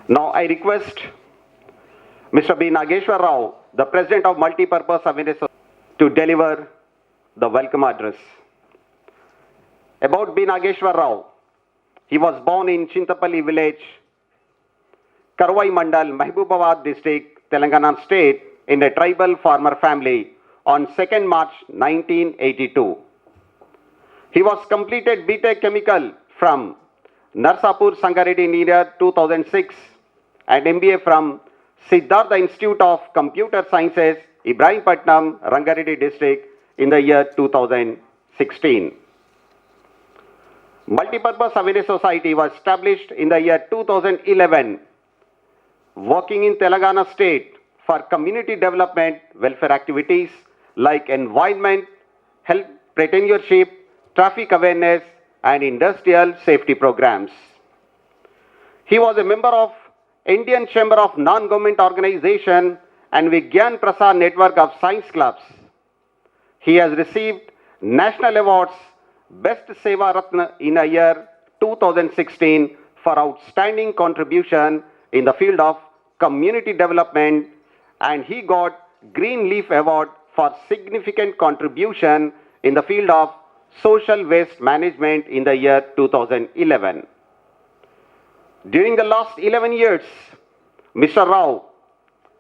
Now I request Mr. B. Nageshwar Rao, the President of Multipurpose Awareness Society, to deliver the welcome address. About B. Nageshwar Rao, he was born in Chintapalli village, Karwai Mandal, Mahbubabad district, Telangana state, in a tribal farmer family on 2nd March 1982. He was completed BTech Chemical from Narsapur Sangareddy in year 2006 and MBA from Siddhartha Institute of Computer Sciences, Ibrahimpatnam, Rangareddy district in the year 2016. Multipurpose Awareness Society was established in the year 2011, working in Telangana state for community development welfare activities like environment, health, entrepreneurship, traffic awareness, and industrial safety programs. He was a member of Indian Chamber of Non-Government Organization and Vigyan Prasad Network of Science Clubs. He has received national awards Best Seva Ratna in the year 2016 for outstanding contribution in the field of community development, and he got Green Leaf Award for significant contribution in the field of social waste management in the year 2011. During the last 11 years, Mr. Rao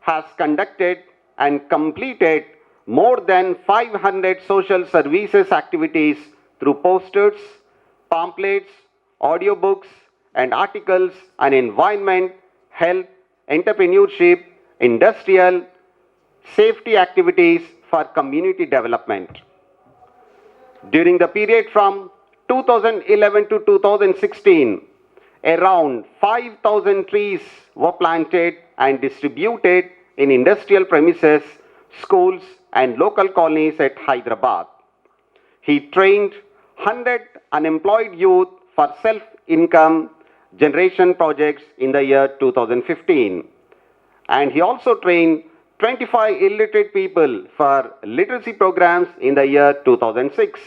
has conducted and completed more than 500 social services activities through posters, pamphlets, audiobooks, and articles on environment, health, entrepreneurship, industrial, safety activities for community development. During the period from 2011 to 2016, around 5,000 trees were planted and distributed in industrial premises, schools, and local colonies at Hyderabad. He trained 100 unemployed youth for self-income generation projects in the year 2015. And he also trained 25 illiterate people for literacy programs in the year 2006.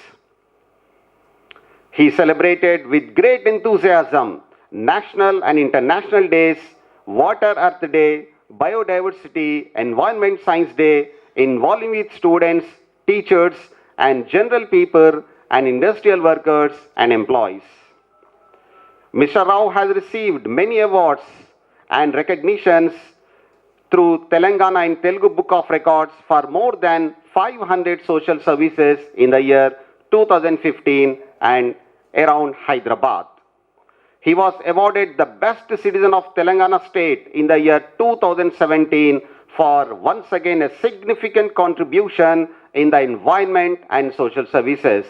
He celebrated with great enthusiasm national and international days, Water Earth Day, Biodiversity, Environment Science Day, involving with students, teachers, and general people and industrial workers and employees. Mr. Rao has received many awards and recognitions through Telangana and Telugu Book of Records for more than 500 social services in the year 2015 and around Hyderabad. He was awarded the Best Citizen of Telangana State in the year 2017 for once again a significant contribution in the environment and social services.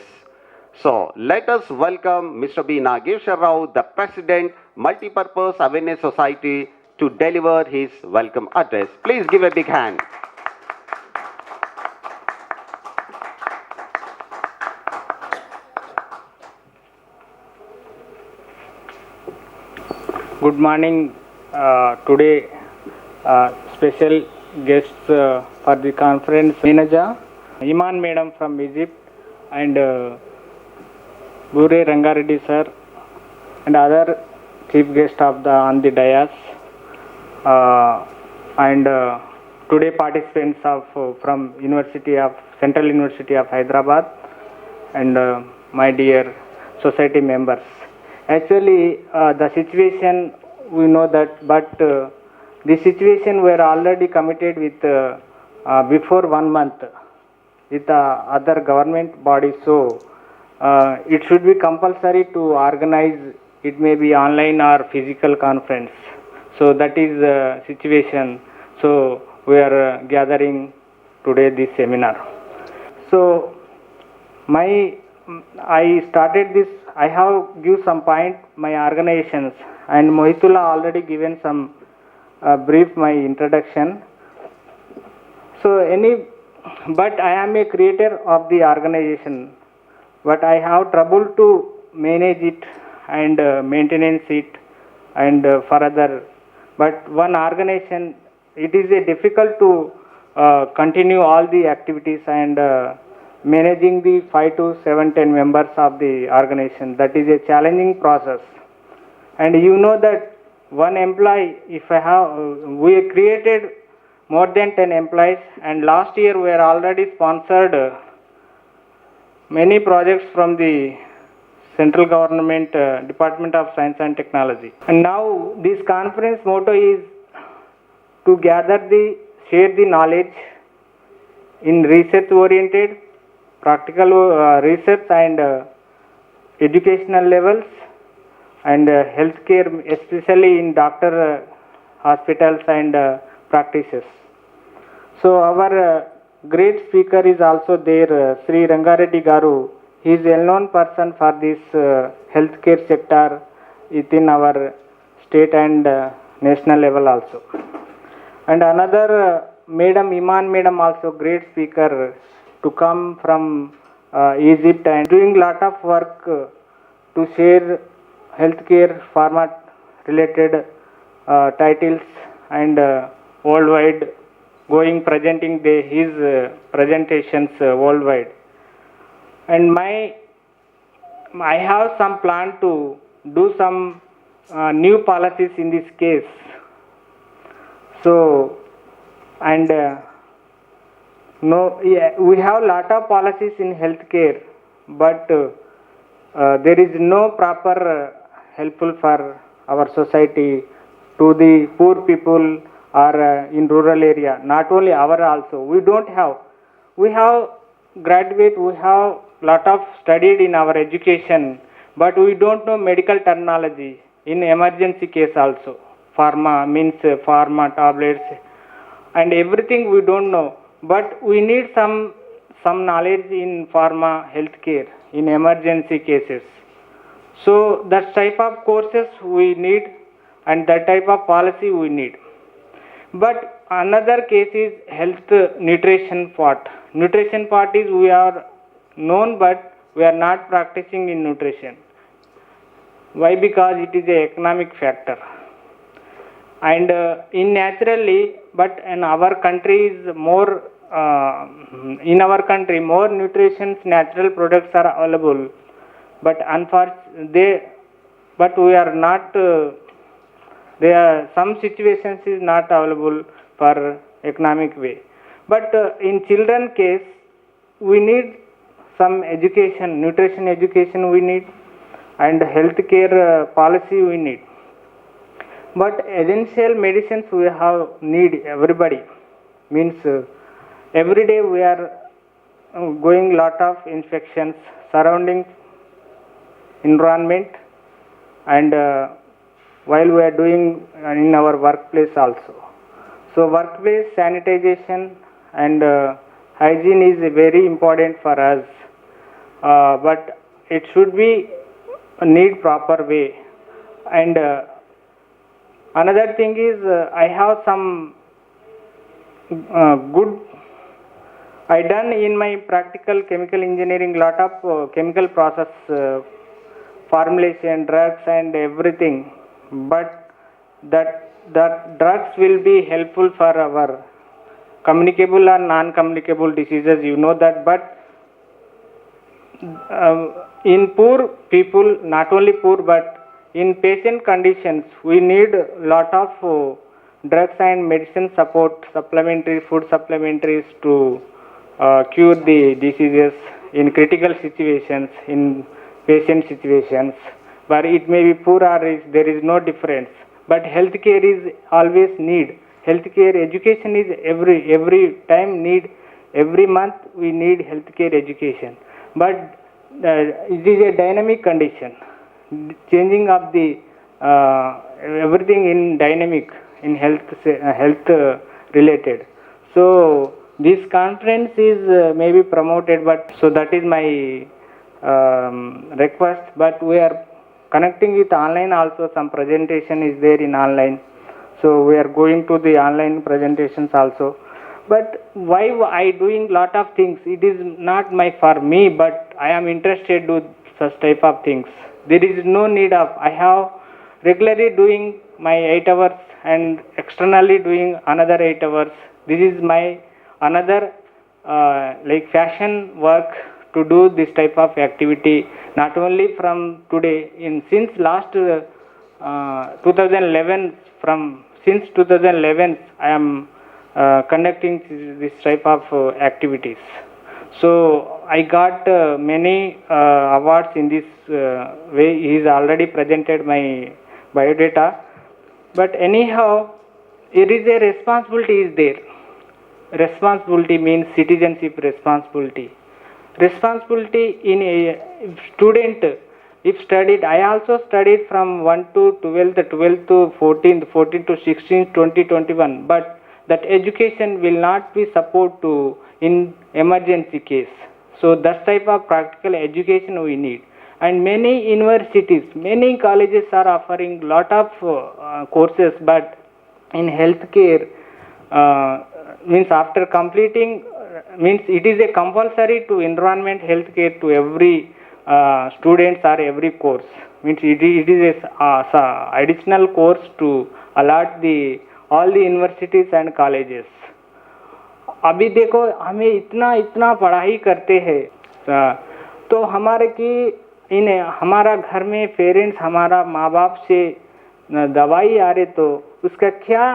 So let us welcome Mr. B. Nageshwar Rao, the President, Multipurpose Awareness Society, to deliver his welcome address. Please give a big hand. Good morning. Today, special guests for the conference, Minaja, Iman Madam from Egypt, and Bure Rangareddy sir, and other chief guest of on the dais, and today participants of from Central University of Hyderabad, and my dear society members. Actually, the situation we know that, but the situation were already committed with before 1 month with other government bodies. So it should be compulsory to organize. It may be online or physical conference. So that is the situation. So we are gathering today this seminar. So I started this. I have give some point my organizations, and Mohitullah already given some brief my introduction. So but I am a creator of the organization, but I have trouble to manage it and maintenance it and further. But one organization, it is a difficult to continue all the activities and managing the 5 to 7, 10 members of the organization. That is a challenging process. And you know that one employee, if I have, we created more than 10 employees, and last year we are already sponsored many projects from the central government Department of Science and Technology. And now this conference motto is to share the knowledge in research oriented, practical research and educational levels, and healthcare, especially in doctor hospitals and practices. So our great speaker is also there, Sri Rangareddy Garu. He is a well-known person for this healthcare sector within our state and national level also. And another Madam Iman Madam, also great speaker, to come from Egypt and doing lot of work to share healthcare pharma related titles and worldwide going presenting his presentations worldwide. And I have some plan to do some new policies in this case. So, and we have lot of policies in healthcare, but there is no proper helpful for our society to the poor people or in rural area. Not only our also, we don't have. We have graduate, we have lot of studied in our education, but we don't know medical terminology in emergency case also. Pharma means pharma tablets and everything we don't know, but we need some knowledge in pharma healthcare in emergency cases. So that type of courses we need and that type of policy we need. But another case is health nutrition part. Nutrition part is we are known, but we are not practicing in nutrition. Why? Because it is a economic factor. And in naturally, but in our country is more, in our country more nutrition natural products are available, but but we are not, there are some situations is not available for economic way. But in children case, we need some education, nutrition education we need, and healthcare policy we need. But essential medicines we have need everybody. Means every day we are going lot of infections surrounding environment, and while we are doing in our workplace also. So workplace sanitization and hygiene is very important for us, but it should be need proper way. And another thing is I have some good, I done in my practical chemical engineering lot of chemical process formulation, drugs and everything, but that drugs will be helpful for our communicable or non-communicable diseases, you know that. But in poor people, not only poor but in patient conditions, we need lot of drugs and medicine support, supplementary food supplementaries to cure the diseases in critical situations, in patient situations, where it may be poor or there is no difference. But healthcare is always need. Healthcare education is every time need. Every month we need healthcare education. But it is a dynamic condition, changing of the everything in dynamic in health related. So this conference is maybe promoted, but so that is my request. But we are connecting with online also. Some presentation is there in online, so we are going to the online presentations also. But why I doing lot of things? It is not for me, but I am interested to such type of things. There is no need of, I have regularly doing my 8 hours and externally doing another 8 hours. This is my another like fashion work to do this type of activity, not only from today, since last 2011 since 2011 I am conducting this type of activities. So I got many awards in this way. He is already presented my biodata, but anyhow, it is a responsibility is there. Responsibility means citizenship responsibility. Responsibility in a student, if studied, I also studied from 1 to 12th, 12th to 14th, 14th to 16th, 20, 21, but that education will not be support to in emergency case. So that type of practical education we need. And many universities, many colleges are offering lot of courses, but in healthcare, means after completing, means it is a compulsory to environment healthcare to every students or every course. Means it is a additional course to allot the all the universities and colleges. अभी देखो हमें इतना इतना पढ़ाई करते हैं तो हमारे की इन हमारा घर में पेरेंट्स हमारा माँ बाप से दवाई आ रहे तो उसका क्या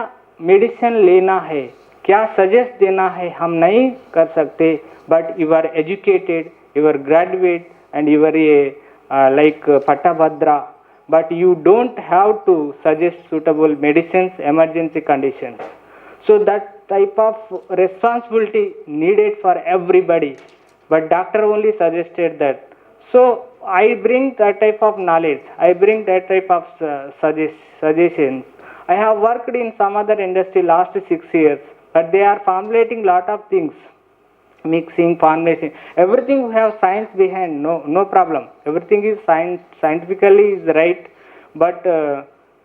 मेडिसिन लेना है, क्या सजेस्ट देना है, हम नहीं कर सकते. But you are educated, you are graduate and you are a like Pattabhadra, but you don't have to suggest suitable medicines, emergency conditions. So that type of responsibility needed for everybody, but doctor only suggested that. So I bring that type of knowledge, I bring that type of suggestions. I have worked in some other industry last 6 years, but they are formulating lot of things, mixing, formulation, everything we have science behind, no problem, everything is scientifically is right, but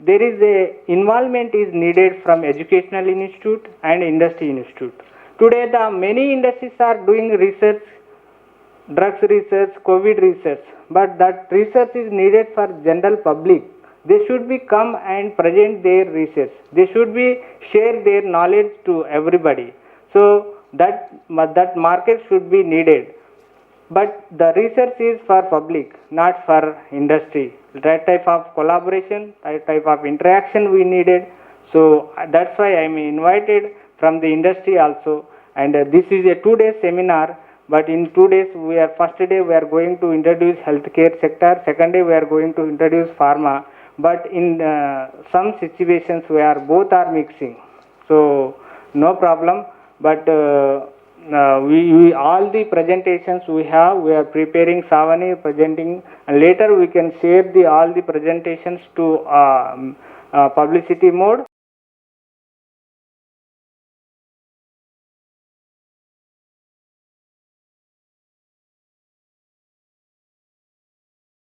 there is a involvement is needed from educational institute and industry institute. Today the many industries are doing research, drugs research, COVID research, but that research is needed for general public. They should be come and present their research, they should be share their knowledge to everybody. So that market should be needed, but the research is for public, not for industry. That type of collaboration, that type of interaction we needed. So that's why I am invited from the industry also, and this is a 2-day seminar, but in 2 days we are, first day we are going to introduce healthcare sector, second day we are going to introduce pharma, but in some situations where both are mixing, so no problem. But we all the presentations we are preparing, Savani presenting, and later we can share all the presentations to publicity mode,